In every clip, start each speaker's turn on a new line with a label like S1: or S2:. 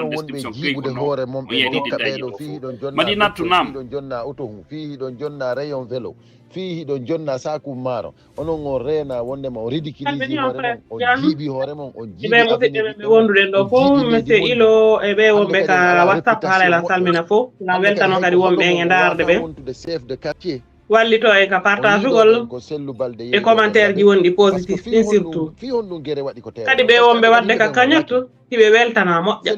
S1: description kayko ɗo o yeedi détaillé o fof Madinatu Nam
S2: ɗon jonna auto fi ɗon jonna rayon vélo fi ɗon jonna saku maro onon on rena wondema o ridiculise hoore mon o jiiɓi hoore mon o
S3: jiiɓe musidɓe wonduɗen ɗo fof monsieur Ilo e ɓe wonɓe ka WhatsApp haalala salmina fof la weltano kadi wonɓe e darde ɓe
S2: wontude chef de quartier
S3: wallito e ka partage ugol e commentaire ji wonɗi positif ɗin surtout kadi ɓe wonɓe wadde ka kañatto hiɓe weltana moƴƴa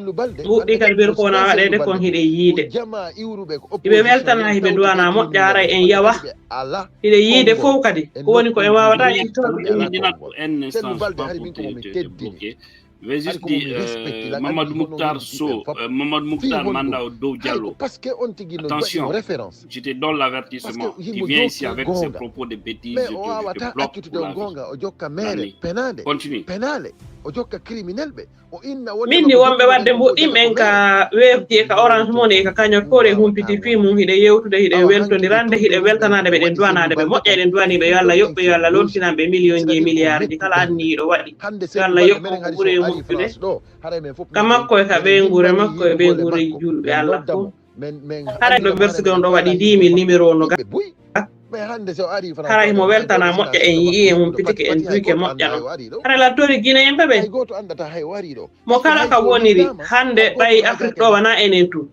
S3: wuɗɗi kadi ɓeɗo kowona waɗede kon hiɗe yiide hiɓe weltana hiɓe duwana moƴƴa haray en yawa hiɗe yiide fof kadi ko woni ko en wawata
S1: Je vais juste dire, Mamadou Mouktar So, Mamadou Mouktar Mandao Do Diallo. Attention, je te donne l'avertissement. Tu viens ici avec ces propos de bêtises, je te bloque pour la vie. Continue.
S3: min ni wonɓe wadde mbuɗɗimɓen ka weefti ka orange money ka kañot fore humpiti fi mum hiɗe yewtude hiɗe weltodirande hiɗe weltanade ɓe ɗen duwanade ɓe moƴƴa ɗen duwaniɓe yo Allah yoɓɓe yo Allah lontinaɓe million ji milliard ji kala anniɗo waɗi yo Allah yoɓɓo ko ɓuuri e moƴƴude ka makko e ka ɓeygure makko e ɓeygure julɓe Allah fof haray ɗo bersude on ɗo waɗi 10 000 numéro no haray mo weltana moƴƴa en yii e mum pitike en duike moƴƴa no haray lattori Guinée en ɓe mo kala ka woniri hande ɓayi Afrique ɗo wana enen tu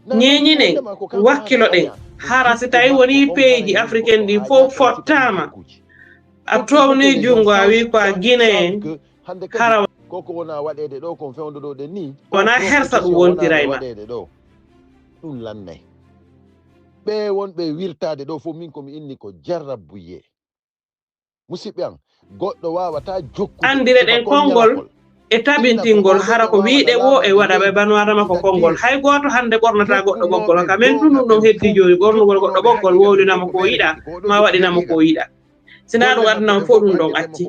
S3: ñeñinen wakkilo ɗen hara si tawi woni pays africaine ɗi fof fottama a towni jungo a wi ko a Guinée en hara wona hersa ɗum wontirayma
S2: ɗum lannay ɓe wonɓe wirtade ɗo fof min komi inni ko jarrabuye musidɓe an goɗɗo wawata jokkude
S3: andire ɗen konngol e tabintingol hara ko wiiɗe wo e waɗa ɓe banu adama ko konngol hay goto hande ɓornata goɗɗo ɓoggol ka men ɗum ɗum heddi joni ɓornugol goɗɗo ɓoggol wowlinamo ko yiɗa ma waɗinamo ko yiɗa sina ɗum adnam fof ɗum ɗon acci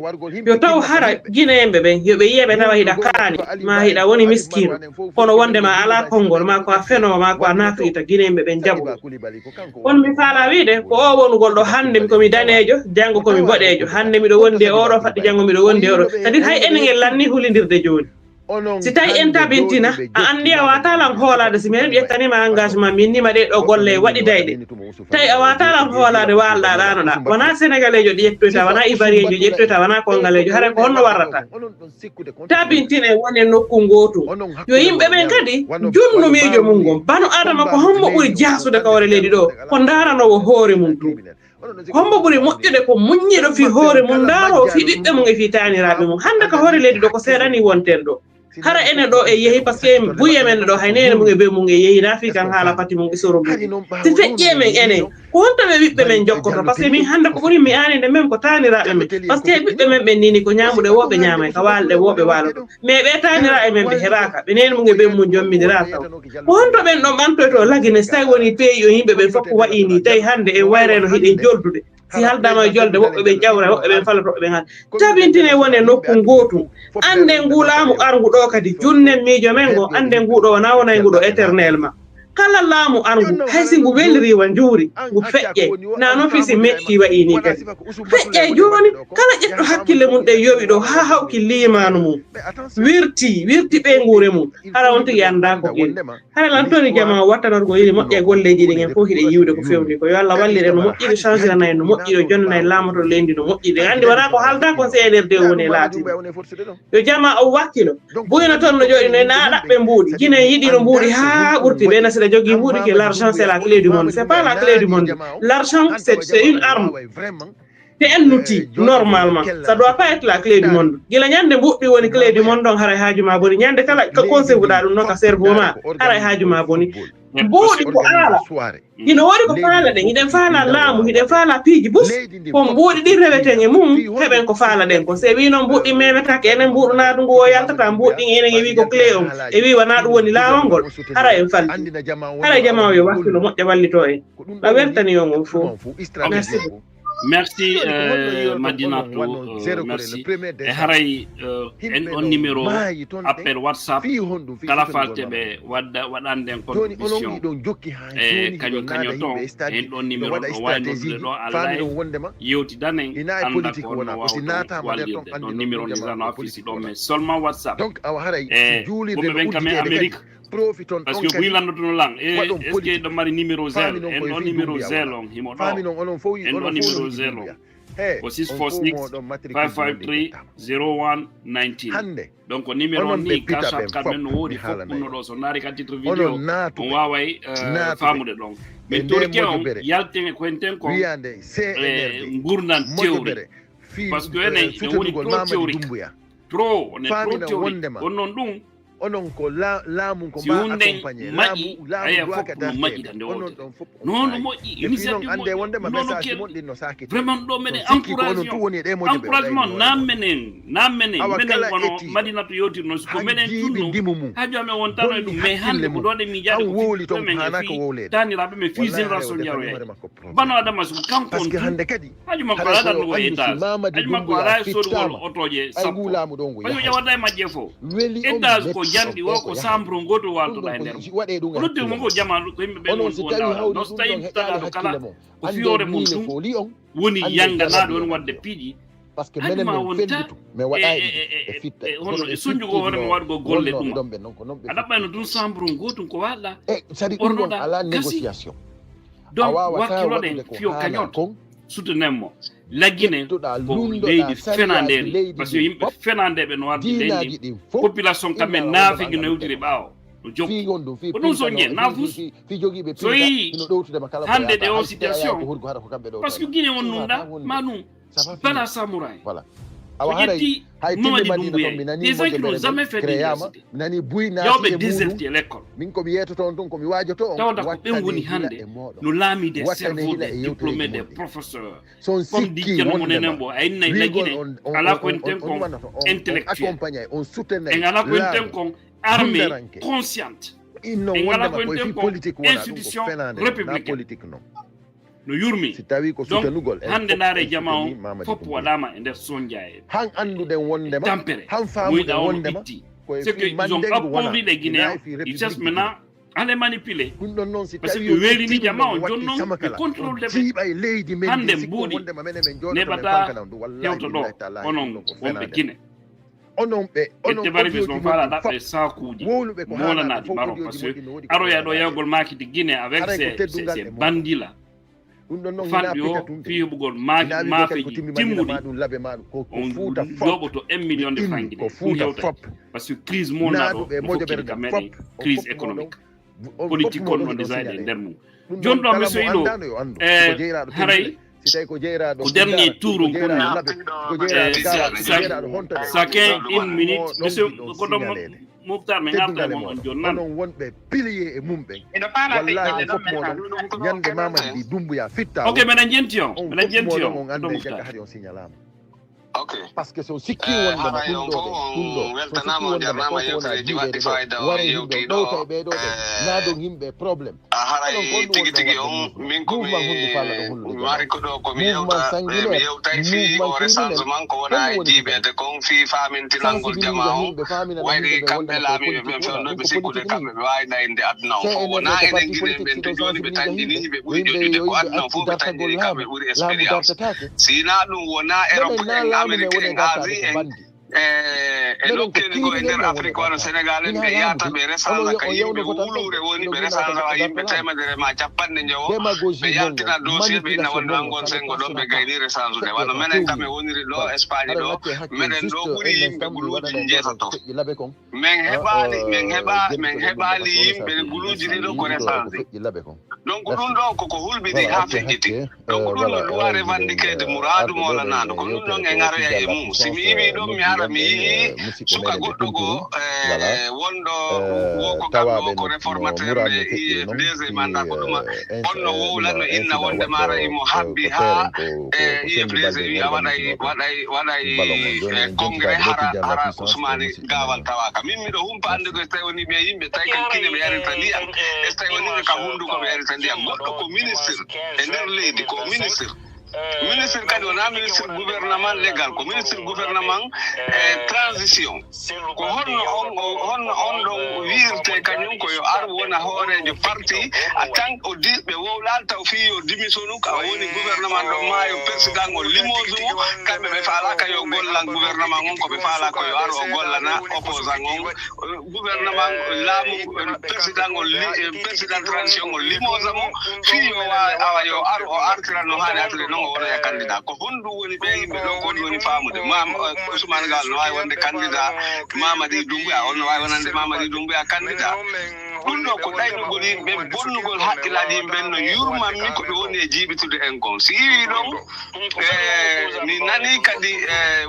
S3: yo taw hara Guinéenɓe ɓen yoɓe yiyaɓe tawa hiɗa kaani ma hiɗa woni miskino kono wondema ala konngol ma ko a fenowo ma ko a nafrita Guinéenɓe ɓen jaɓu on mi faala wiide ko o wonugol ɗo hande komi danejo janggo komi boɗejo hande miɗo wondi e oɗo fadde janggo miɗo wondi e oɗo c'est à dire hay enen en lanni hulidirde joni si tawi en tabintina a andi a watalan hoolade si min ƴettanima engagement min nima ɗe ɗo golle waɗidayɗe tawi a watalan hoolade walɗa ɗanoɗa wona sénégalais jo ɗi ƴettoyta wona ivoirien jo ƴettoyta wona congolais jo hara ko honno warrata tabintina e woni e nokku gotu yo yimɓe ɓen kadi junnumijo mum gon banu adama ko hommo ɓuuri jahsude kawre leydi ɗo ko daranowo hoore mum tum hombo ɓuuri moƴƴude ko muññiɗo fi hoore mum daaro fi ɓiɓɓe mum e fi taniraɓe mum hande ko hoore leydi ɗo ko seeɗani wonten ɗo hara ene ɗo e yeehi par ce que buye men ɗo haynene mum e be mum e yeehi nafi kan haala pati mum e soro mum si feƴƴe men enen ko hontoɓe ɓiɓɓe men jokkoto par ce que min hande ko ɓuuri mi anide même ko taniraɓe men par ce que ɓiɓɓe men ɓen nini ko ñamuɗe woɓe ñamay ka walɗe woɓe waalo ɗo mais ɓe tanira e men ɓe heɓaka ɓe nene mum e be mum jommidira taw ko hontoɓen ɗon ɓantoy to lagine so tawi woni pays o yimɓe ɓen fof ko wayini tawi hande en wayreno hiɗen joldude si haldama e jolde woɓɓe ɓe ƴawra woɓɓe ɓen fala toɓɓe ɓen han tabintine wone nokku gotum ande nguulaamu arngu ɗo kadi junnen miijo men go ande nguuɗo wona wona nguuɗo éternellement kala laamu arngu haysi ngu welriwa njuuri ngu feƴƴe na noon fisi metti wayini kadi feƴƴe joni kala ƴetto hakkille mum ɗe yowi ɗo ha hawki limanu mum wirti ɓeygure mum hara on tigi anda ko ɓiri hara lantoni jama wattanorgo yini moƴƴe golleji ɗi en fof hiɗe yiwde ko fewni ko yo Allah wallire no moƴƴiɗo changirana en no moƴƴiɗo jonna en laamoto leydi no moƴƴiɗo andi wona ko halda ko CNRD woni laati yo jama o wakkilo buyno toon no jooɗi no naɗaɓɓe mbuuɗi Guinée yiɗi no mbuuɗi ha ɓurti ɓe nasi jogui mbuuɗi que l'argent c'est la clé du monde c'est pas la clé du monde l'argent c'est une arme c'est un outil normalement ça doit pas être la clé du monde gila ñande mbuɗɗi woni clé du monde on haray haajuma boni ñande kala ko conservuɗa ɗum noon ka cerveau ma haray haajuma boni mbuuɗi ko aala ino waɗi ko faala ɗen hiɗen faala laamu hiɗen faala piiji bus ko mbuuɗi ɗi reweten e mum heɓen ko faala ɗen ko se wi noon mbuuɗɗi memetake enen mbuuɗu naɗu ngu o yaltata mbuuɗɗi enen e wi ko clé on e wi wona ɗum woni laawol ngol hara en falli hara jama o yo wakkilo moƴƴa wallito en ɗa weltani on on fof merci beaucoup
S1: Merci Madinatou, merci. Et haray un numéro appel WhatsApp kala falteɓe waɗanden contribution e kañoton en ɗon numéro ɗo waynodude ɗo Allah yewtidanen anda ko no wawto wallirde ɗon numéro ndisano affici ɗo mais seulement WhatsApp e woɓɓe ɓen kamen Amérique
S2: profiton
S1: parce que wilan no lang est-ce que do mari numéro 0 en on numéro 0 himo do
S2: fami non onon fo yi
S1: onon numéro 0 ko 646 553 0119 donc numéro ni kasa kamen wodi fokkuno do so nari ka titre video on waway famude donc mais torke on yaltene ko enten ko ngurnan théorie parce que ene woni trop théorique trop on est trop théorique on dum
S2: onon ko laamu ko ma accompagner laamu wakata
S1: non moƴƴi initiative
S2: ande wonde ma message mon dinno sakiti
S1: vraiment do mede encouragement nammenen menen wono madinatu yotir no ko menen tunno hajo amen won tan dum mais hande ko dode mi jaade ko
S2: woli to hana ko wolede
S1: tani rabe me fi génération yaro bano adama su kanko
S2: parce que hande kadi
S1: hajo makko ala dan go eta hajo makko ala so do otoje sabu
S2: laamu do ngo
S1: bayo jawada majje fo eta ko jandi wo ko sambro ngoto walto da nder
S2: wade dum
S1: rudde mo ko jamanu ko himbe be no stay tala kala ko fiore mum dum woni yanga na do wadde piiji
S2: parce que menen men fenditu mais waday e fitta
S1: hono e sunju go wona mo wadgo golle dum adaba no dum sambro ngoto ko wala
S2: sadi dum ala négociation
S1: donc wakilo de fio kanyon soutenemo lagine ko leydi fenanderi parce que yimɓe fenandeɓe no wardi leydi population kamen naafigi no yewtiri ɓaawo no jokki ko ɗum so ñe naafus so yi hande ɗe o situation parce que guine on numɗa ma num bala samouraï Foggetti Mamadi Doumbouya, des gens qui n'ont jamais fait d'université. Yawɓe déserté l'école. Tawata ko ɓen woni hande no laami des cerveaux des diplômés des professeurs. Comme dit Thierno Monenen Bo, a inna lagine ala ko enten kon intellectuel. En ala ko enten kon armée consciente. En ala ko enten kon institution républicaine. No yurmi donc hande naare jama on fof waɗama e nder sondiaye
S2: han andude wondema
S1: tampere
S2: han faamude wondema
S1: c'est que ils ont appauvri les Guinéens ils cherchent maintenant à les manipuler parce que weelini jama on jonnon ɓe contrôle deɓe hande mbuuɗi neɓata hewto ɗo onon wonɓe Guinée ette varifice on fala ɗaɓɓe sakuji molanaɗi maron par ce que aroya ɗo yewgol makide Guinée avec ces bandits là fanɗi o fiiɓugol maafeji timmuɗi on yoɓoto 1 million de francs guiné ɗum hewta par ce que crise monnaɗo no fokkiri ka meɗen crise économique politique on ɗon déjà e nder mum joni ɗo monsieur ilo haray ko dernier tour on konni chacun 1 minute monsieur ko ɗon Mokhtar men arta mo on jonnan
S2: non wonbe pilier e mumbe wallahi fop modon nyande Mamadi Doumbouya fitta
S1: ok mena jentiyon
S2: ando jakka hadi on signalama
S4: okay
S2: parce que so sikki wonde ma dum
S4: weltanama jarnama yewtereji wadde fayda o yewtiɗo
S2: na do yimɓe probléme
S4: haray tigi tigi on min komi mari ko ɗo komi yewta mi yewtay fi o recensement ko wona e jiiɓede kon fi famintinalngol jama o wayri kamɓe laamiɓe ɓen fewnoɓe sikkude kamɓe ɓe wawi nayinde aduna o ko wona enen guine ɓen to joni ɓe tandini ɓe ɓuuri joƴude ko aduna o fof ɓe tandini kamɓe ɓuuri expérience sina ɗum wona Europe Amérique en Asie e lokkeli ko e nder Afrique wano Sénégal en ɓe yata ɓe resanga ka yimɓe wulure woni ɓe resanga yimɓe temedere ma capanɗe njowo ɓe yaltina dossier ɓe inna wonno angon sengo ɗon ɓe gayni resansude wano minen kam e woniri ɗo Espagne ɗo meɗen ɗo ɓuuri yimɓe guluji jeetato min heɓali yimɓe guluji ɗi ɗo ko resansi donc ɗum ɗo koko hulɓini ha feƴƴiti donc ɗum ɗo ɗum wa revendiquede mouradu molanado ko ɗum ɗon e garoya e mum simi yimi ɗon mi ara mi yii suka goɗɗo go wonɗo woko gamɗo ko réformateur ɓe IFDG mandat ko ɗuma onno wowlano inna wonde mara imo habbi ha IFDG wi a waɗay congrès hara Ousmane Gawal tawaka min miɗo humpa andugo so tawi woni ɓe yimɓe tawi kan kine ɓe yarita ndiyam so tawi woni ɓe kam hunduko ɓe yarita ndiyam goɗɗo ko ministre e nder leydi ko ministre ministre kadi wona ministre gouvernement légal ko ministre gouvernement transition ko honno on ɗon wiirte kañum koyo ar wona hoorejo parti a tan o diɓe wowlal taw fi yo démissionu ka woni gouvernement ɗo maayo président o limose mo kamɓe ɓe faalaka yo gollan gouvernement on ko ɓe faala koyo ar o gollana opposant on gouvernement laamu président président transition o limose mo fi yo awa yo ar o artira no haani artire noon o wona candidat ko honɗum woni ɓe yimɓe ɗo ko woni famude Ousmane Gal no wawi wonde candidat Mamadi Doumbouya on no wawi wonande Mamadi Doumbouya candidat ɗum ɗo ko ɗaynugol yimɓe bonnugol haqqillaji yimɓe no yurmanmi ko ɓe woni e jiibitude en kon si yiwi ɗon mi nani kadi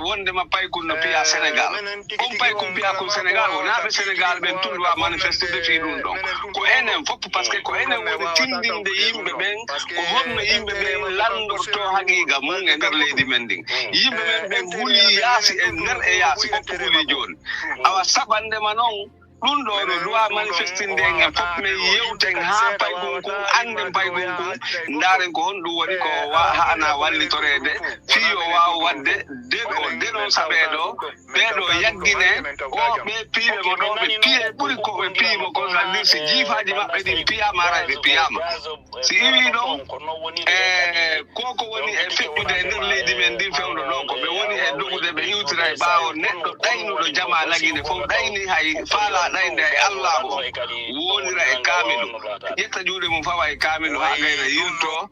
S4: wondema paykul no piya Sénégal on paykul piya ko Sénégal wonaɓe Sénégal ɓen tunduwa manifestude fi ɗum ɗon ko enen fof par ce que ko enen woni tindinde yimɓe ɓen ko honno yimɓe ɓen landorto haqiqa mum e nder leydi men ndin yimɓe men ɓen huuli yaasi e nder e yaasi fof huuli joni awa saɓandema noon ɗum ɗo no duwa manifestinde en fof min yewten ha paygol kon anden paygol kon ndaren ko honɗum woni ko hana wallitorede fiyo wawa wadde deɗo saɓeɗo ɓeɗo yaggine o ɓe piiɓe mo ɗo ɓe piye ɓuuri ko ɓe piimo ko c'est-à-dire si jiifaji maɓɓe ɗin piyama ara ɓe piyama si iwi ɗon koko woni e feƴƴude e nder leydi men ndin fewɗo ɗo ko ɓe woni e dogude ɓe iwtira e ɓaawo neɗɗo ɗaynuɗo jama lagine fof ɗayni hay faala ɗaynde e Allah o wonira e kaamilu ƴetta juuɗe mum fawa e kaamilu ha gayna yilto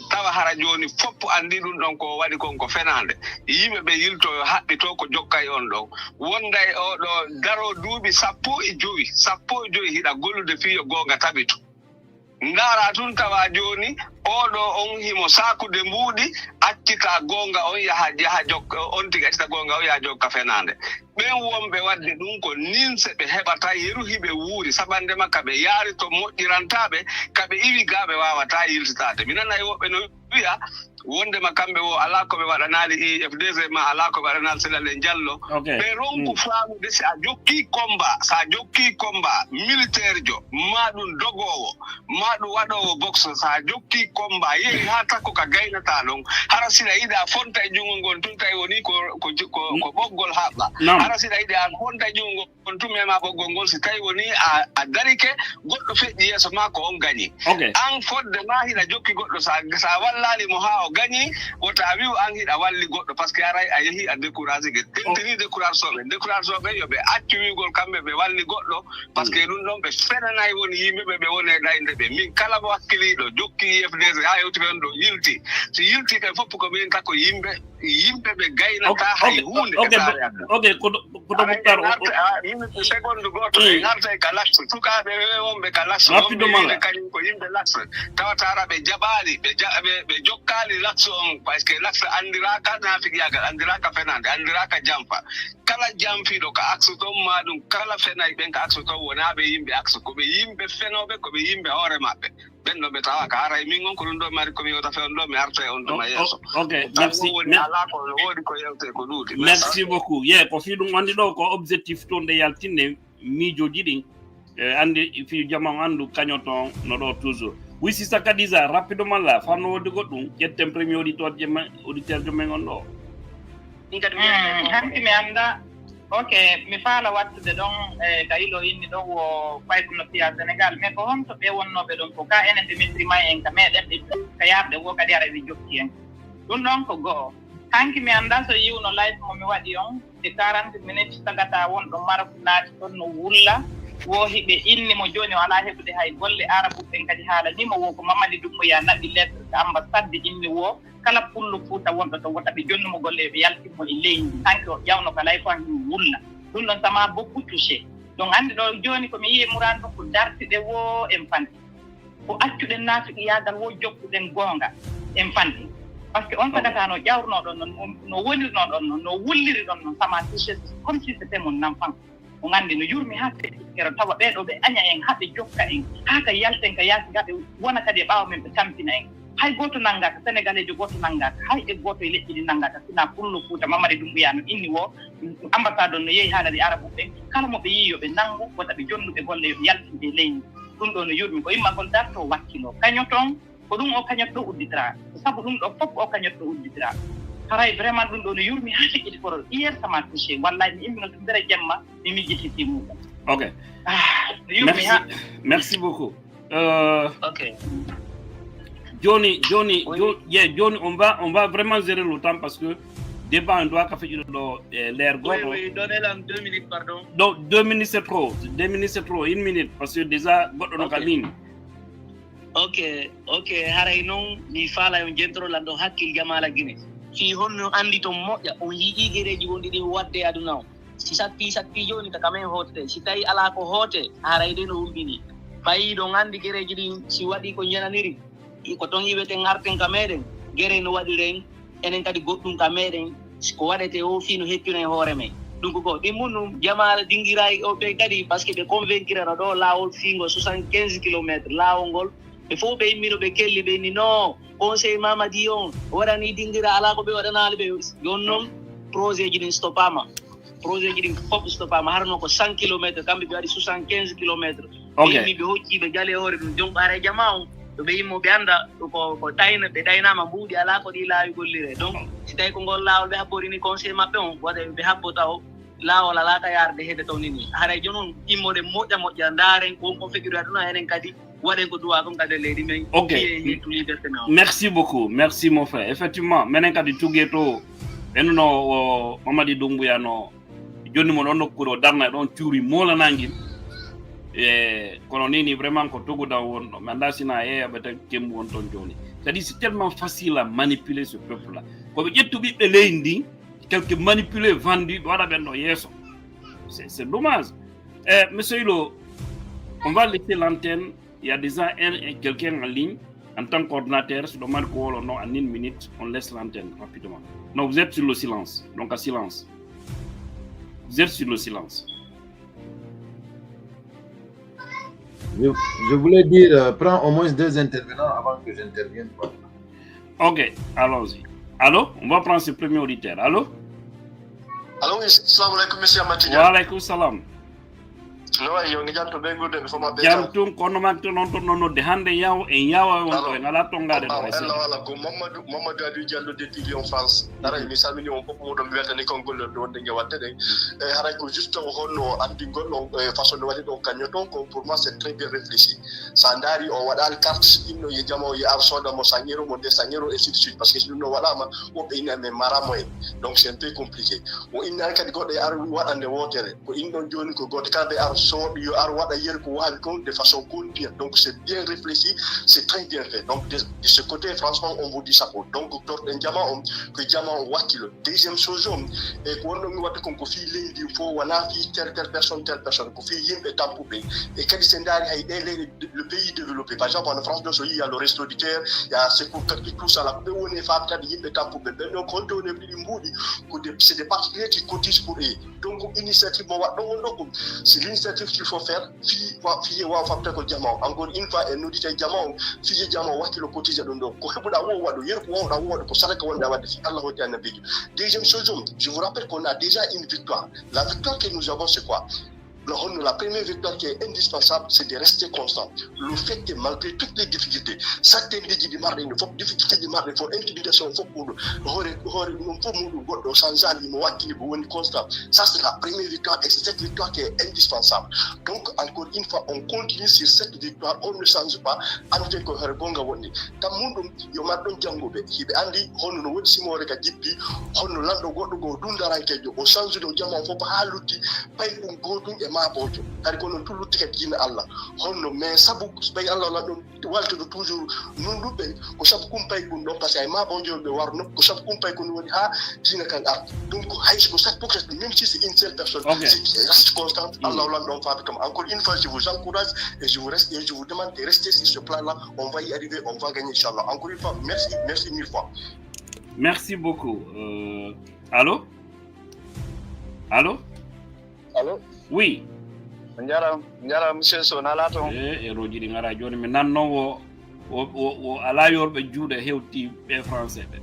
S4: tawa hara joni foppo andi ɗum ɗon ko waɗi kon ko fenande yimɓe ɓe yiltoyo haɓɓito ko jokka e on ɗon wonda e oɗo daro duuɓi 15 hiɗa gollude fiyo gonga taɓito ndara tun tawa joni oɗo on himo sakude mbuuɗi accita gonga on yaha jokka on tigi accita gonga on yaha jokka fenande ɓen wonɓe wadde ɗum ko ninse ɓe heɓata yeru hiɓe wuuri saɓande makka ɓe yaari to moƴƴirantaɓe kaɓe iwi gaɓe wawata yiltitade mi nana e woɓɓe no wiya wondema kamɓe wo ala ko ɓe waɗanali IFDG ma ala ko ɓe waɗanali Sénégal Diallo ɓe ronku faamude si a jokki combat militaire jo ma ɗum dogowo ma ɗum waɗowo boxe sa jokki combat yehi ha takko ka gaynata ɗon hara siɗa yiɗa fonta e jungo ngol tun tawi woni ko ɓoggol haɓɓa hara siɗa yiɗi a fonta e jungo ngol tun mema ɓoggol ngol si tawi woni a darike goɗɗo feƴƴi yeeso ma ko on gañi an fodde ma hiɗa jokki goɗɗo sa wallali mo ha o gañi wota wi'u an hiɗa walli goɗɗo par ce que aray a yehi a découragé ge tentini décourageoɓe yoɓe accu wiigol kamɓe ɓe walli goɗɗo par ce que ɗum ɗon ɓe fenanayi woni yimɓeɓe ɓe woni e ɗaynde ɓe min kala mo hakkiliɗo jokki IFDG ha yewti fen ɗo yilti so yilti ɓe fof ko min tako yimɓe ɓe gaynata hay hunde yimɓe seconde goto ɓe garta e ka laxe sukaɓe wonɓe ka laxe wonɓe kañum ko yimɓe laxe tawatara ɓe jaɓali ɓe jokkali laxe on par ce que laxe andiraka nafiqiyagal andiraka fenande andiraka jamfa kala jamfiɗo ka axe ton ma ɗum kala fenayi ɓen ka axe ton wonaɓe yimɓe axe koɓe yimɓe fenoɓe koɓe yimɓe hoore maɓɓe ɓen ɗo ɓe tawa ka aray min on ko ɗum ɗo mari komi yewta fewn ɗo mi arta e on ɗuma yeeso merci woni ala ko woodi ko yewte ko ɗuuɗi
S1: merci beaucoup ko fi ɗum andi ɗo ko objectif to nde yaltinne miijoji ɗin andi fi jamanu andu kañoton no ɗo toujours oui Sista Kadiza rapidement là fanno wodde goɗɗum ƴetten premier auditeur jo men on ɗo
S5: hanki mi anda mi faala wattude ɗon ka ilo inni ɗon wo faykuno piya Sénégal mais ko honto ɓe wonnoɓe ɗon ko ka enen ɓe mettiri may en ka meɗen ɓe ka yarde wo kadi ara ɓe jokki en ɗum ɗon ko go'o hanki mi anda so yiwno live mo mi waɗi on de 40 minutes tagata wonɗo maraku naati ɗon no wulla wo hiɓe inni mo joni o ala heɓude hay golle arabu ɓen kadi haalanimo wo ko Mamadi Doumbouya naɓi lettre ko ambassade inni wo kala pullo Fuuta wonɗo to wota ɓe jonnimo golle ɓe yaltimo e leydi hanki o ƴawno ka lay fo hanki wulla ɗum ɗon sama beaucoup touché donc andi ɗo joni komi yii muran ɗum ko dartiɗe wo en fanti ko accuɗen naafiqiyagal wo jokkuɗen goonga en fanti par ce que on tagata no ƴawrunoɗon noon no wonirnoɗon noon no wulliri ɗon noon sama touché comme si c'était mon enfant o gandi no yurmi ha feƴƴikero tawa ɓeɗo ɓe aña en haɓe jokka en ha ka yalten ka yaasi gaɓe wona kadi e ɓaawa men ɓe tampina en hay goto nanngaka sénégalais jo goto nanngaka hay e goto e leƴƴi ɗi nanngaka sina pullo Fuuta Mamadi Doumbouya no inni wo ambassade on no yeehi haalade arabu ɓen kala mo ɓe yii yoɓe nanngu wota ɓe jonnuɓe golle yoɓe yaltinde leydi ɗum ɗo no yurmi ko immagol darto wakkilo kaño toon ko ɗum o kañat ɗo udditira sabu ɗum ɗo fof o kañat ɗo udditira haray vraiment ɗum ɗo no yurmi ha tekkiti korol hier sama touché wallahi mi immino ɗum ndere jemma mi mijjititi muɗum.
S1: Ok. Merci beaucoup.
S5: Ok.
S1: Johnny, on va vraiment gérer le temps parce que débat on doit faire l'air.
S5: Oui, donnez-la 2 minutes, pardon.
S1: Donc 2 minutes c'est trop. 1 minute parce que déjà on a ligne.
S6: Ok, haray non mi fala on jentro lando hakkil jamala gine. Fi honno andi to moƴƴa on yiɗi gereji wonɗi ɗi wadde aduna o. Si sappi joni ka kamen hotote si tawi ala ko hoote haray de no humbini. Bayi ɗon andi gereji ɗin si waɗi ko jananiri ko ton yiweten arten ka meɗen gere no waɗiren enen kadi goɗɗum ka meɗen ko waɗete o fi no heppinen hoore men ɗum ko ɗin mum jamala dinguirayi o ɓe kadi par ce que ɓe convaincirano ɗo lawol figo 75 kilométre lawol ngol ɓe fof ɓe immino ɓe kelli ɓe ni non conseil mamadi on waɗani dinguira ala ko ɓe waɗanali ɓe jon noon projet ji ɗin stoppama fof stoppama harno ko 100 kilométre kamɓe ɓe waɗi 75 kilométre ɓe immi ɓe hocci ɓe jaale hoore ɗum jonko haare jama on to ɓe yimmo ɓe anda ko tayna ɓe ɗaynama mbuuɗi ala ko ɗi laawi gollire donc si tawi ko ngol laawol ɓe habborini conseil maɓɓe on waɗa ɓe habbota o laawol ala ka yarde hedde taw nini haray jonon immode moƴƴa ndaaren wonko feƴiroya ɗum enen kadi waɗen ko duwa kon kadi leydi men to liberté men.
S1: Merci beaucoup, merci mon frère. Effectivement minen kadi tugue to ɓenno Mamadi Doumbouya no joni mon on nokkure o darna ɗon cuuri molanangil kono nini vraiment ko togoda wonɗo mi anda sina yeeyaɓe tan kembu won toon joni c'est-à-dire c'est tellement facile à manipuler ce peuple là koɓe ƴettu ɓiɓɓe leydi ndi quelque manipuler vendu ɓe waɗa ɓen ɗo yeeso c'est dommage. Monsieur Hilo, on va laisser l'antenne. Il y a déjà quelqu'un en ligne en tant que coordinateur. Je demande qu'on en 1 minute. On laisse l'antenne rapidement. Non, vous êtes sur le silence. Donc à silence. Vous êtes sur le silence.
S2: Je voulais dire, prends au moins 2 intervenants avant que j'intervienne.
S1: Ok, allons-y. Allô? On va prendre ce premier auditeur. Allô?
S7: Allô, salam alaikum, monsieur Amatigna.
S1: Wa alaikum salam.
S7: No, yo ni janto be ngurde be fama be.
S1: Jantum kono makto non to nonode hande yaw en yawa won ko ngala to ngade do.
S7: Allah wala ko Mamadou Adu Diallo depuis Lyon France. Dara mi salmini on pop modon welta ni kon golle do wonde ngewatte de. Haray ko juste o honno andi gollo façon de wadi do kanyoton ko pour moi c'est très bien réfléchi. Sandari o wadal carte inno ye jamo ye arsoda mo sangero mo de sangero et ainsi de suite parce que si no wala ma o be ina me maramo donc c'est un peu compliqué. O inna kadi godde ar wadande wotere ko indon joni ko godde kande ar so yo ar wada yer ko wabi ko de façon continue donc c'est bien réfléchi, c'est très bien fait. Donc de ce côté franchement on vous dit chapeau. Donc docteur Ndiama on que Ndiama on wakilo. Deuxième chose et ko wono mi wadde kon ko fi lendi fo wana fi telle personne ko fi yimbe tampube et kadi sendari hay le pays développé par exemple en France il y a le resto du cœur, il y a ce pour tout ça là on est fait kadi yimbe tampube ben donc on donne plus mbudi ko c'est des particuliers qui cotisent pour eux. Donc initiative mo waddo on c'est l'initiative qu'il faut faire fi wa fapta ko jama encore une fois en audité jama fi jama wati le cotiser don do ko hebuda wo wado yer ko wona wo ko saraka wonda wadde fi Allah hoti annabi. Deuxième chose je vous rappelle qu'on a déjà une victoire. La victoire que nous avons c'est quoi? La première victoire qui est indispensable, c'est de rester constant. Le fait que malgré toutes les difficultés, certaines difficultés il faut intimidation, il faut constant. Ça, c'est la première victoire et c'est cette victoire qui est indispensable. Donc, encore une fois, on continue sur cette victoire, on ne change pas. Ante ko hergonga woni. Tamundu yo madon jangobe. Hibe andi hono no wodi simo reka jippi, hono lando goddo go dundarankejo. O change do jama fo ba haluti, pay dum godum e bojo kadi ko non tullutti kadi dina Allah honno mais sabu bay Allah la don waltudo toujours non dubbe ko sabu kumpay kun don parce que ay ma bojo be warno ko sabu kumpay kun woni ha dina kan ar donc hay ko chaque fois même si c'est une seule personne c'est reste constante Allah la don fa comme encore une fois je vous encourage et je vous demande de rester sur ce plan là, on va y arriver, on va gagner inchallah. Encore une fois merci 1000 fois.
S1: Merci beaucoup. Allô? Oui.
S7: Njara monsieur Sonala to.
S1: Roji di ngara joni mi nanno wo ala yorbe juude hewti be français be.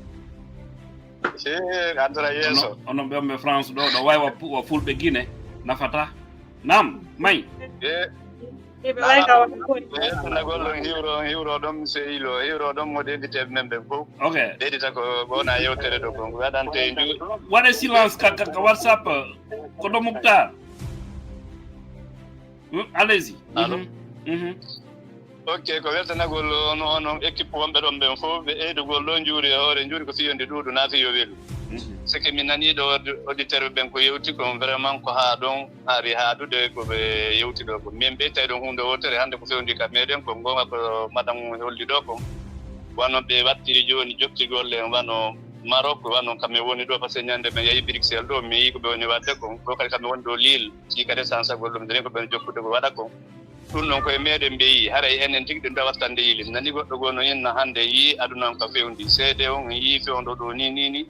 S7: Andra yeso.
S1: Ono be France do way wa fulbe Guinée nafata. Nam, may.
S3: Ebe way ka wa ko.
S8: Na gollo hiro dom se ilo hiro dom mo de te membe ko.
S1: Okay.
S8: Dedi ta ko bona yewtere do ko gadante ndu.
S1: What is silence ka WhatsApp ko do Muktar. Allez-y.
S8: Ok, ko wertana gollo no équipe wonbe don ben fo be e do gollo njuri hore njuri ko fiyonde dudu na fi yo welu. Ce que min nani do auditeur ben ko yewti ko vraiment ko ha don hari ha dude ko be yewti do ko min be tay don hunde wotere hande ko fewndi ka meden ko ngoma ko madam holdi do ko wano be wattiri joni jokki golle wano Maroc wano kambe woni do parce nyande me yayi Bruxelles do mi ko be woni wadde ko kali kambe won do Lille ci kade sansa gollum de ko ben jokkude ko wada ko dun non koye meɗen mbeyi haray enen tigi ɗum dawattande yili nani goɗɗo gono inna hande yi aduna ka fewndi seede on yi fewndo ɗo ni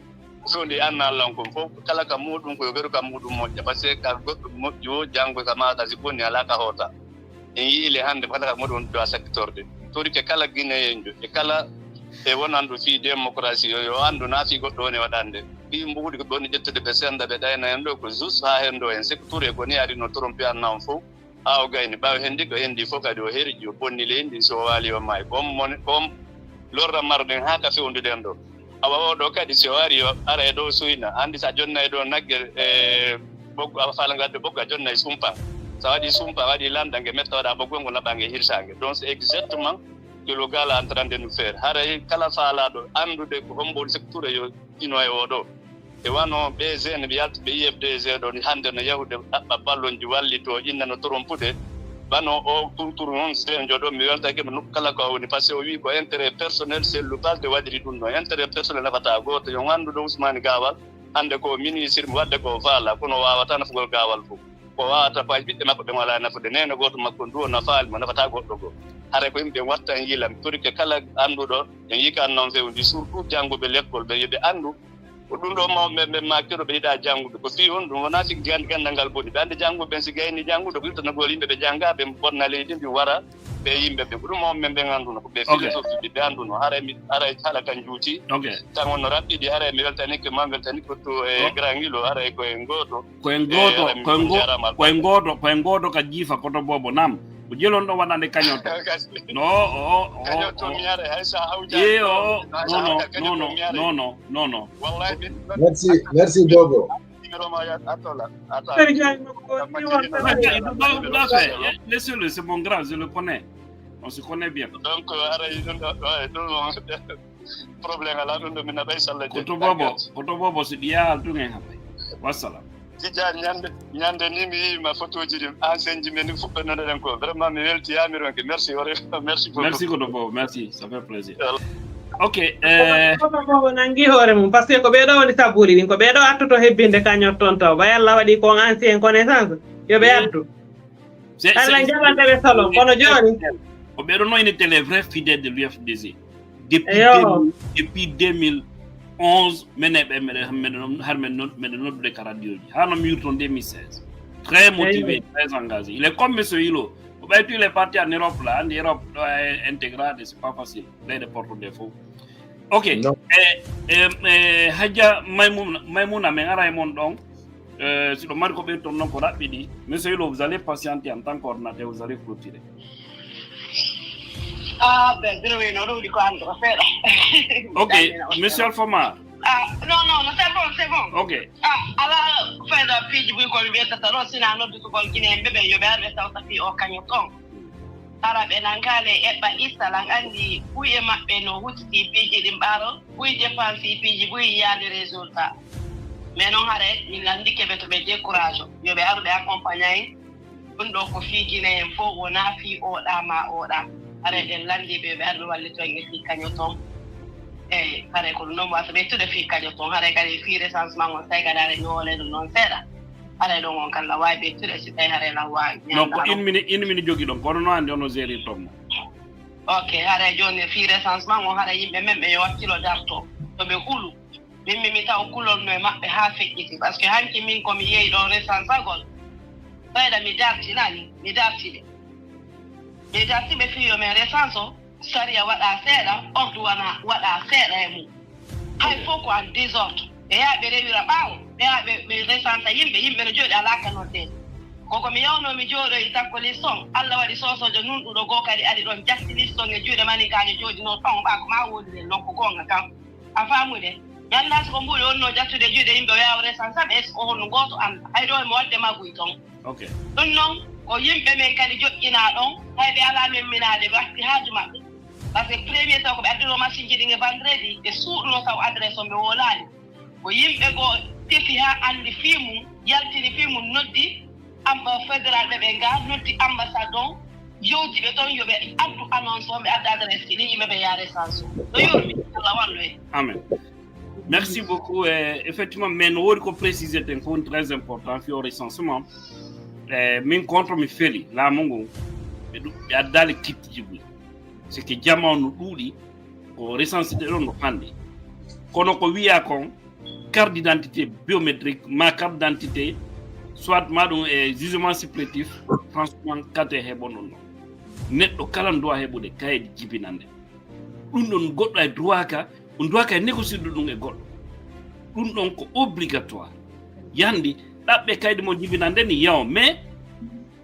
S8: fewndi anna allah on kon fof kala ka muɗum koye garu ka muɗum moƴƴa par ce que ka goɗɗo moƴƴi o janggo ka maɗa si bonni ala ka hoota en yi ile hande kala ka muɗum do a sakkitorde tori ke kala guinéenjo e kala e wonanɗo fi démocratie yo andu na fi goɗɗo woni waɗande fi mbuɗi ko ɓonni ƴettude ɓe senda ɓe ɗayna hen ɗo ko juste ha hen ɗo en sectoure ko ni ari no trompe anna on fof aw gayni ɓaw hendi ko hendi fof kadi o herji o bonni leydi so waali o maayi comme lorra marɗen ha ka fewnduden ɗo awa o ɗo kadi so ari o ara e ɗo suyna andi sa jonna e ɗo nagge e ɓoggo a fala gadde ɓoggo a jonna e sumpa sa waɗi sumpa a waɗi landange metta waɗa ɓoggol ngo naɓange hirsange donc c'est exactement que le gala en train de nous faire haray kala faalaɗo andude ko homɓol secteur yo ino e oɗo e wano ɓe gene ɓe yalta ɓe IFDG ɗo hande no yahude ɗaɓɓa ballonji wallito inna no trompude wano o tour noon gene joɗo mi weltake mo kala ko woni par ce que o wi ko intérêt personnel c'est le balde waɗiri ɗum ɗo intérêt personnel nafata goto yo ganduɗo Ousmane Gawal hande ko ministre mo wadde ko faala kono wawata nafugol Gawal fof ko wawata paaji ɓiɓɓe makko ɓe wala nafude nene goto makko ndu o nafaali mo nafata goɗɗo goo hara ko yimɓe watta en yiilam tori ke kala anduɗo en yikan noon fewndi surtout janggoɓe l'école ɓe yoɓe andu ko ɗum ɗo mawɓe makkiro ɓe yiɗa janngude ko fi on ɗum wona sigi gandal ngal boni ɓe ande jannguɓe ɓen si gayni janngude ko irtanagol yimɓe ɓe jannga ɓe bonna leydi mbi wara ɓe yimɓe ɓe ko ɗum mawɓe ɓe ganduno ko ɓe philosophie ɓe anduno haray haala kan juuti tan wonno raɓɓiɗi haray mi weltanike ma weltanike to e grand ngilo haray koye ngoto
S1: koye ngoto ka jiifa koto bobo nam ko jelon ɗo waɗande kañoto non
S9: merci Bobo.
S1: Laissez-le, c'est mon grand, je le connais. On se connaît bien.
S8: Donc, problème à la fin de mina bay sala
S1: koto bobo si dia tu ngai hape wassalam
S8: tija nyande ni mi ma photo ji enseigne men fubbe na den ko vraiment mi welti yamiron ke merci beaucoup
S1: merci koto bobo merci ça fait plaisir. Ok,
S3: bobo nangi hore mum parce que ko be do woni saburi din ko be do atto hebbinde kañot ton taw ba yalla wadi ko ancien connaissance yo be atto alla jabante be salon kono joni
S1: ko be do no été les vrais fidèles de l'UFDG depuis 2011 men de radio hano mirton 2016 très motivé très engagé. Il est comme monsieur Hilo. Il est parti en Europe là, en Europe intégrale, c'est pas facile. Là, il porte des faux. Ok. Hadja Maimouna Mengara et Mondong, si le marque est tourné encore rapide, monsieur Hilo, vous allez patienter en tant qu'ordinateur, vous allez clôturer.
S5: Ah, ben, non, di quando,
S1: ok, monsieur Alfamar.
S5: Non, c'est bon.
S1: Ok.
S5: Ala feda piji bu ko wieta taro sina no du ko gine bebe yo be arbe tawta fi o kanyo ton. Arabe nangale eba isalang andi buye mabbe no huti piji dim baro, buye defal fi piji buye yaade resultat. Mais non hare min landi ke beto be décourage. Yo be arbe accompagner bundo ko fi gine fo wona fi o dama o da. Are den landi be arbe walli to ngi kanyo ton. Pare ko non wa sabe to de fi kajo ton hare kali fi recensement on sai gadare nyole non sera hare don on kala wa be to de si tay hare la wa
S1: non ko une minute jogi don kono no ande ono zeri tom.
S5: Ok hare joni fi recensement on hare yimbe membe yo kilo darto to be hulu mi taw kulol no mabbe ha fekkiti parce que hanki min ko mi yeyi don recensagol bayda mi darti be fi yo me recenso saria wada seeda ordu wana wada seeda e mum hay foko an désordre e ya be rewira bawo e ya be resanta yimbe no jodi alaka no den
S6: koko mi yawno mi jooɗo e takko liston Allah waɗi sosojo nunɗuɗo goo kadi ari ɗon jatti liston e juuɗe manikajo jooɗino ton ɓako ma wondude nokko gonga kam a faamude mi annda soko mbuɗi wonno jattude juuɗe yimɓe o yawre san saɓe est ce que honno gooto anda hayɗo emo wadde magguy ton ɗum noon ko yimɓe men kadi joƴƴina ɗon hayɓe ala memminade watti haaju maɓɓe par ce que premier taw ko ɓe addino machine ji ɗin e vendredi ɓe suuɗuno taw adresse o ɓe wolani ko yimɓe goo tefi ha andi fimum yaltini fimum noddi fédéral ɓe ga noddi ambassade on yewti ɓe ɗon yoɓe addu annonce on ɓe adda adresse ɗi yimɓe ɓe yaare sanso ɗo yormi Allah wallu en
S1: amen. Merci beaucoup. Effectivement, mais nous avons précisé un point très important sur le recensement. Min contre mi feli la mongo be adale kit jibu c'est que jama no duli ko recensé de no hande kono ko wiya kon carte d'identité biométrique ma carte d'identité soit madum e jugement supplétif franchement kate hebo non neddo kala doa hebude kaydi jibinande dum don goddo ay droit ka on doit ka négocier dum e goddo dum don ko obligatoire yandi dabbe kaydi mo jibinande ni yaw mais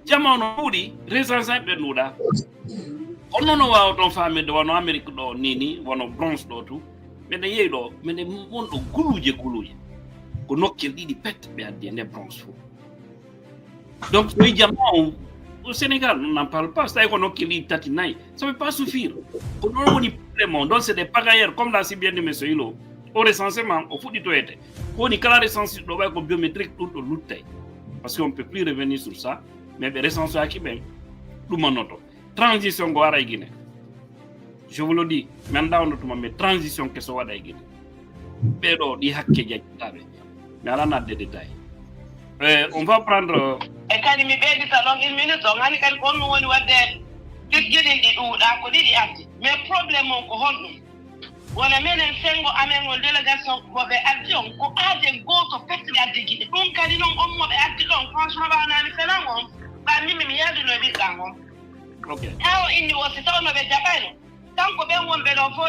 S1: jamano wudi recensé be nuda on no wa don famé de wono Amerique do nini wono bronze do tu mais de yedo mais de mondo guluje ko nokkel didi pet be adde ne bronze fo donc oui jamano au Sénégal on n'en parle pas ça qu'on nokkel tati nay ça peut pas suffire ko non woni problème donc c'est des pagailleurs comme l'a si bien dit monsieur Hilo au recensement au fudi to été ko ni kala recensé do ba ko biométrique tout to luttay parce qu'on peut plus revenir sur ça mais be recensé aki ben dum noto transition go ara Guinée je vous le dis men dawno to mais transition que so wada Guinée be do di hakke jajtabe mais ala na de détail on va prendre
S6: e kadi mi beedi salon une minute on hani kadi on woni wadde jiddi di duuda ko didi atti mais problème on ko honno wona menen sengo amen on délégation bobe addi on ko aade goto petti addi gide dum kadi non on mo be addi don franchement ba nani felan on ba mi yadu no bi dango
S1: okay
S6: how inni o se taw no be jabano tanko be wonbe do fo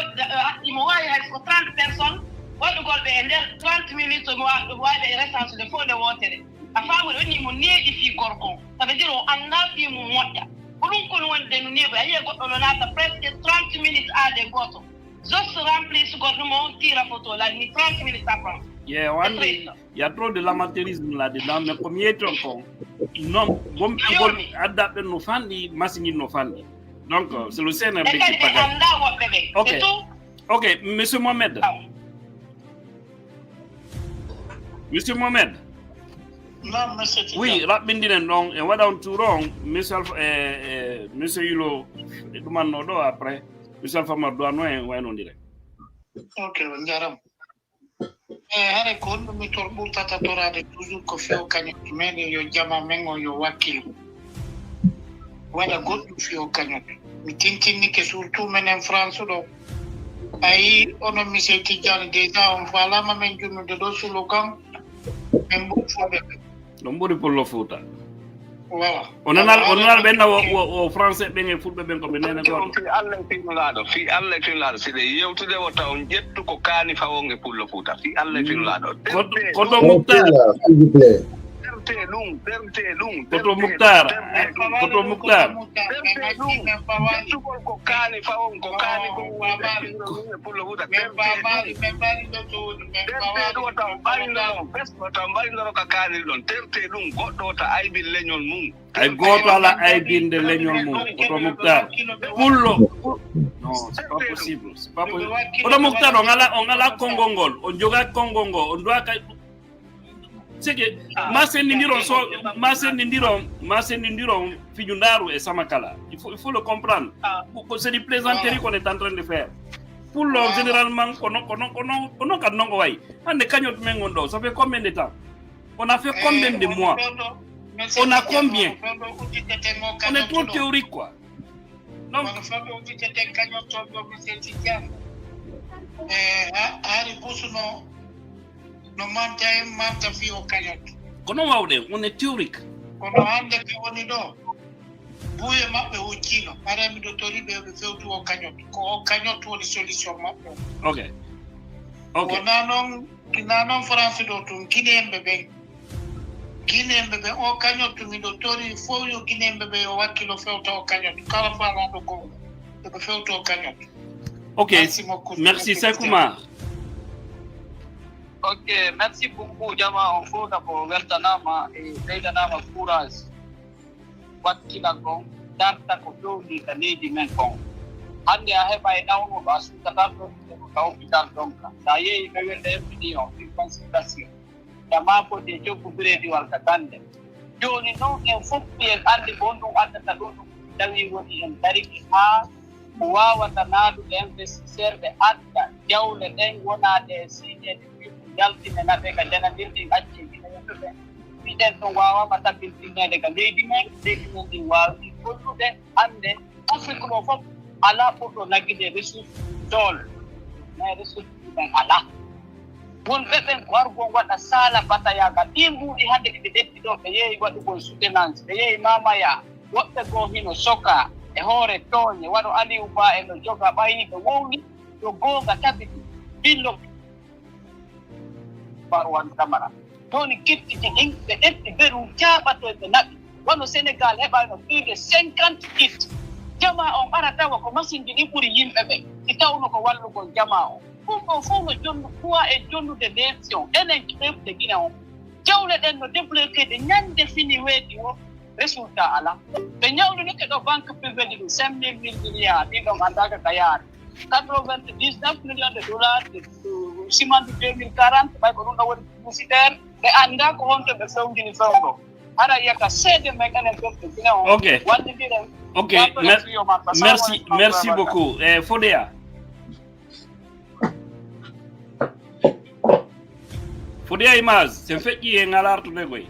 S6: imo wayi hay ko 30 personnes wadu golbe e der 30 minutes mo waade recensé de fo de wotere a faamu woni mo needi fi gorko ça veut dire o anda fi mo modja ko dum ko wonde no neebo ayi goddo no nata presque 30 minutes ade goto juste remplir ce gordo mo tira photo la ni 30 minutes après
S1: yeah one day il y a trop de l'amateurisme là-dedans mais comme il est encore non bon adapte no fandi machine no fandi donc c'est le CNRD qui parle ok monsieur Mohamed monsieur Mohamed
S10: non monsieur
S1: oui rapidement donc et wada on touron monsieur monsieur Hilo dumanno do après monsieur Alpha Mardo no en wayno dire
S10: ok ngaram hare ko mi ɓurtata torade toujours ko few kañum meɗen yo jama men o yo wakkilu waɗa goɗɗum few kañum mi tintinnike surtout menen France ɗo ayi onon monsieur Tidiane déjà on falama men junnude ɗo slogan men ɓuri foɓe
S1: ɗon ɓuri pollo Fouta
S10: voilà
S1: onanal ɓenna o français ɓen e fulɓe ɓen ko ɓe nene goto
S4: fi Allah e finlaɗo side yewtude o taw ƴettu ko kaani fawonge pullo Fouta fi Allah e finlaɗo
S1: koto Moutar koto Moutar
S4: ƴettugol ko kaani fawon ko kaani ko pullo Fouta ɗo taw ɓarinoro ɓesɗo taw mbarinoro ka kaaniri ɗon terte ɗum goɗɗo ta aybin leñol mum
S1: ay goto ala aybinde leñol mum koto Moutar pullo non c'est pas possible koto Moutar on ala kongongol on joga kongongol on doit ka c'est que ma sendiron Fijundaru et Samakala il faut le comprendre c'est du plaisanterie qu'on est en train de faire pour l'homme généralement on kad nongo way ande kagnot mengondo ça fait combien de temps on a fait combien de mois on a combien on est trop théorique quoi donc
S10: no manta fi o kañot
S1: kono wawde on est théorique
S10: kono hande ko woni ɗo buye maɓɓe huccino arami ɗo toriɓe ɓe fewtu o kañot ko o kañot woni solution maɓɓe
S1: ok
S10: na noon France ɗo tun guinéenɓe ɓen Guinéembe ɓe o kañottu miɗo tori fof yo guinéembe ɓe yo wakkilo fewta o kañottu kala faalaɗo gonga yoɓe fewta o kañottu.
S1: Ok, merci Sekouma.
S6: Ok, merci beaucoup jama on fof ko weltanama e ɓeydanama courage wakkila kon darta ko jowdi ka leydi men kon. Hande a heɓa e ɗawnuɗo a suutata ɗon ka hôpital donc sa yeehi ɓe welde FDI on fi consultation jama foti joggodirediwal ka gande joni noon en fof en andi ko on ɗum addata ɗum tawi woni en dariki ha ko wawata naadude investisseur ɓe adda jawle ɗen wonade e siñede fiɗum jaltine naɓe ka janadirɗi acci ina yimɓeɓe mbiɗen ɗon wawama tabbintinnede ka leydi men ɗin wawi gollude hande Afrique ɗo fof ala ɓurɗo nagguide ressource doole mais ressource ɗen ala wonɓe ɓen ko argon waɗa sala batayaga ɗi mbuuɗi hande ɗiɓe ɗetti ɗo ɓe yeehi waɗugol soutenance ɓe yeehi mamaya woɓɓe goo hino soka e hoore tooñe waɗo Aliou Ba e no joga ɓayi ɓe wowni to googa tabiti billo Barwan Camara toni kittiji ɗin ɓe ɗetti beru jaaɓato ɓe naɓi wano Sénégal heɓano plus de 50 kit jama on ara tawa ko machine ji ɗi ɓuri yimɓe ɓe si tawno ko wallugol jama on ɗum ɗo fof no jonnu poids e jonnude nation enen ɓefde Guinée on jawle ɗen no débloqué de ñande fini weeti o résultat ala ɓe ñawlinike ɗo banque privé ɗi ɗum 5 000 milliards ɗin ɗon andaka ka yaari 99 millions de dollars de ciment du 2040 ɓay ko ɗum ɗo woni publicitaire ɓe annda ko honto ɓe fewndini fewɗo haɗa yiyaka seede men enen ɓefde Guinée on wallidiren.
S1: Ok, merci beaucoup. Fodéa. Fodéa Imaz, c'est fait qui est ngalar tout le monde.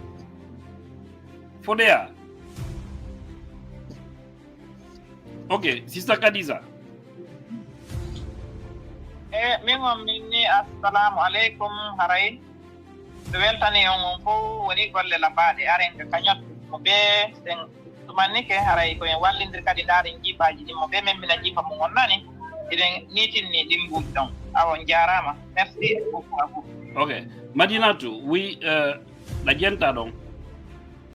S1: Fodéa. Ok, Sister Kadiza.
S5: Min minni assalamu alaikum haray. Ɓe weltani on fof woni golle laɓaɗe aren ka ñottu mo ɓe sen tumannike haray koyen wallidir kadi ndaaren jiifaji ɗin mo ɓe men mina jiifa mo wonnani eɗen niitinni ɗin mbuuɗi ɗon awon jarama merci beaucoup à vous.
S1: Ok, Madinatou, oui, la gente ɗon